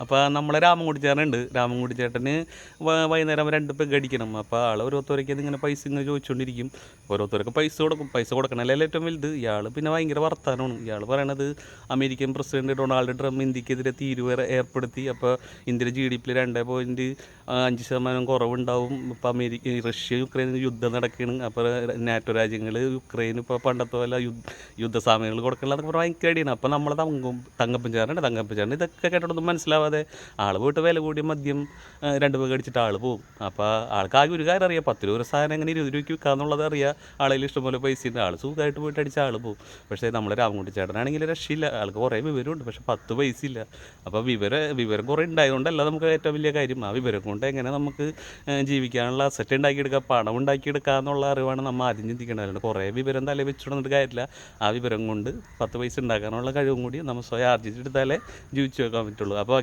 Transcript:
അപ്പോൾ നമ്മളെ രാമൻകുട്ടി ചേട്ടനുണ്ട്. രാമൻകുട്ടി ചേട്ടന് വൈകുന്നേരം 2 പെഗ് അടിക്കണം. അപ്പോൾ ആൾ ഓരോരുത്തരൊക്കെ ഇങ്ങനെ പൈസ ഇങ്ങനെ ചോദിച്ചുകൊണ്ടിരിക്കും. ഓരോരുത്തർക്ക് പൈസ കൊടുക്കും. പൈസ കൊടുക്കണമല്ലേ ഏറ്റവും വലുത്. ഇയാൾ പിന്നെ ഭയങ്കര വർത്താനമാണ്. ഇയാൾ പറയണത് അമേരിക്കൻ പ്രസിഡന്റ് ഡൊണാൾഡ് ട്രംപ് ഇന്ത്യക്കെതിരെ തീരുവ ഏർപ്പെടുത്തി. അപ്പോൾ ഇന്ത്യയുടെ GDP 2.5% കുറവുണ്ടാവും. ഇപ്പോൾ റഷ്യ യുക്രൈൻ യുദ്ധം നടക്കുകയാണ്. അപ്പോൾ നാറ്റോ രാജ്യങ്ങൾ യുക്രൈൻ ഇപ്പോൾ പണ്ടത്തെ പോലെ യുദ്ധസാമഗ്രികൾ കൊടുക്കണമെന്നൊക്കെ പറഞ്ഞാൽ ഭയങ്കര അടിയാണ്. അപ്പോൾ നമ്മളെ തങ്കപ്പൻ ഇതൊക്കെ കേട്ടോടൊന്നും മനസ്സിലാവാതെ ആൾ പോയിട്ട് വില കൂടിയ മദ്യം 2 പേർക്ക് അടിച്ചിട്ട് ആൾ പോകും. അപ്പോൾ ആൾക്ക് ആകെ ഒരു കാര്യം അറിയാം, 10 രൂപ സാധനം എങ്ങനെ 20 രൂപയ്ക്ക് വിൽക്കാന്നുള്ളത് അറിയാം. ആളെങ്കിൽ ഇഷ്ടംപോലെ പൈസ ഉണ്ട്, ആൾ സുഖമായിട്ട് പോയിട്ട് അടിച്ച ആൾ പോകും. പക്ഷേ നമ്മളെ രാമൻകുട്ടി ചേട്ടനാണെങ്കിൽ രക്ഷയില്ല. ആൾക്ക് കുറേ വിവരമുണ്ട്, പക്ഷേ 10 പൈസ ഇല്ല. അപ്പോൾ വിവരം കുറേ ഉണ്ടായതുകൊണ്ടല്ല നമുക്ക് ഏറ്റവും വലിയ കാര്യം. ആ വിവരം കൊണ്ട് എങ്ങനെ നമുക്ക് ജീവിക്കാനുള്ള അസറ്റ് ഉണ്ടാക്കിയെടുക്കുക, പണം ഉണ്ടാക്കിയെടുക്കുക എന്നുള്ള അറിവാണ് നമ്മൾ ആദ്യം ചിന്തിക്കേണ്ടത്. അതുകൊണ്ട് കുറേ വിവരം തലയിൽ വെച്ചിടന്നിട്ട് കാര്യമില്ല. ആ വിവരം കൊണ്ട് 10 പൈസ ഉണ്ടാക്കാനുള്ള കഴിവും കൂടി നമ്മൾ സ്വയം ആർജിച്ചെടുത്താലേ ജീവിച്ചു വെക്കാൻ പറ്റുള്ളൂ. അപ്പോൾ